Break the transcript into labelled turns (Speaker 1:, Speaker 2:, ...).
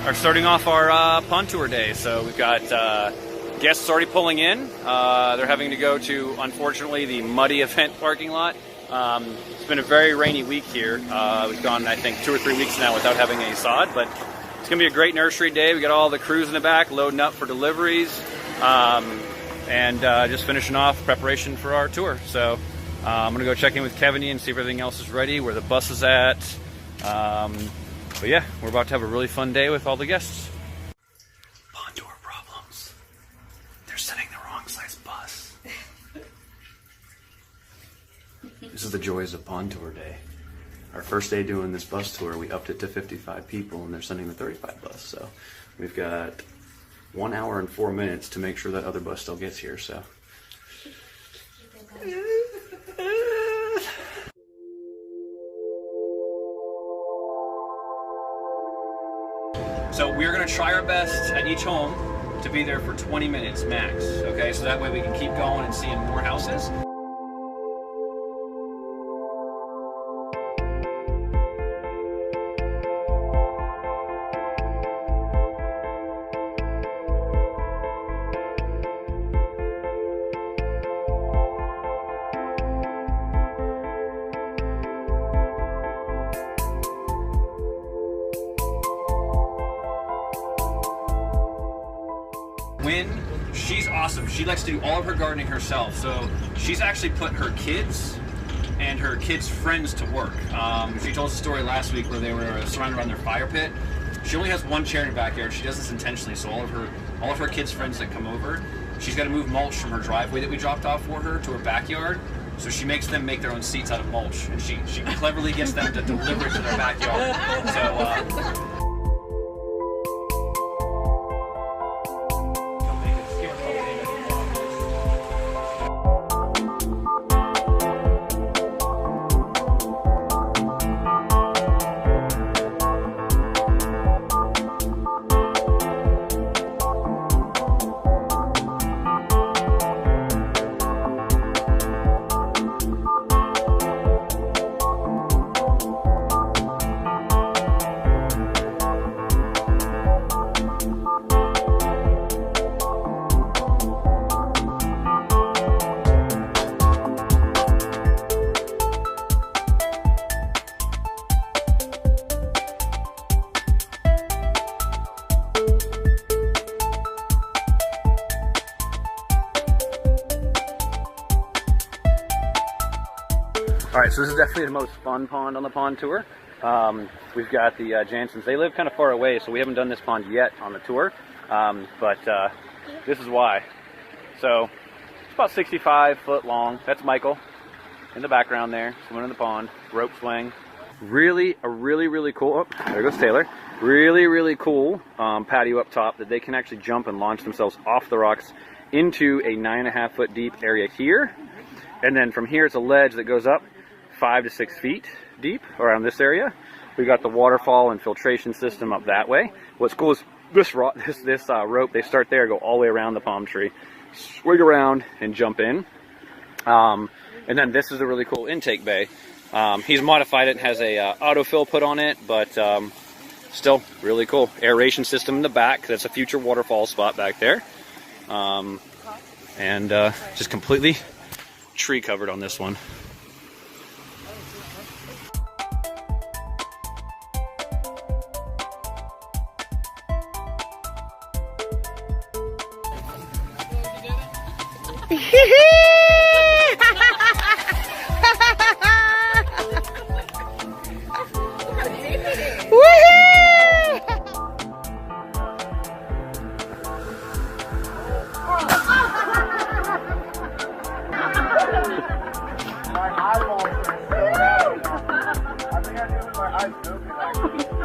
Speaker 1: are starting off our pond tour day. So we've got guests already pulling in. They're having to go to, unfortunately, the muddy event parking lot. It's been a very rainy week here. We've gone, I think, 2 or 3 weeks now without having any sod, but it's going to be a great nursery day. We got all the crews in the back loading up for deliveries, and just finishing off preparation for our tour. So I'm going to go check in with Kevin and see if everything else is ready, where the bus is at. But yeah, we're about to have a really fun day with all the guests. Pond tour problems. They're sending the wrong size bus. This is the joys of pond tour day. Our first day doing this bus tour, we upped it to 55 people, and they're sending the 35 bus. So we've got 1 hour and 4 minutes to make sure that other bus still gets here. So. So we're going to try our best at each home to be there for 20 minutes max, okay? So that way we can keep going and seeing more houses. Wynn, she's awesome. She likes to do all of her gardening herself. So she's actually put her kids and her kids' friends to work. She told us a story last week where they were surrounded around their fire pit. She only has one chair in her backyard. She does this intentionally. So all of her kids' friends that come over, she's got to move mulch from her driveway that we dropped off for her to her backyard. So she makes them make their own seats out of mulch, and she cleverly gets them to deliver it to their backyard. So. All right, so this is definitely the most fun pond on the pond tour. We've got the Jansons. They live kind of far away, so we haven't done this pond yet on the tour, but this is why. So it's about 65 foot long. That's Michael in the background there, swimming in the pond, rope swing. Really cool, oh, there goes Taylor. Really cool patio up top that they can actually jump and launch themselves off the rocks into a 9.5 foot deep area here. And then from here, it's a ledge that goes up 5 to 6 feet deep around this area. We got the waterfall and filtration system up that way. What's cool is this rope, they start there, go all the way around the palm tree, swing around and jump in. And then this is a really cool intake bay. He's modified it and has a autofill put on it, but still really cool. Aeration system in the back. That's a future waterfall spot back there. And just completely tree covered on this one.
Speaker 2: I think I do with my eyes open.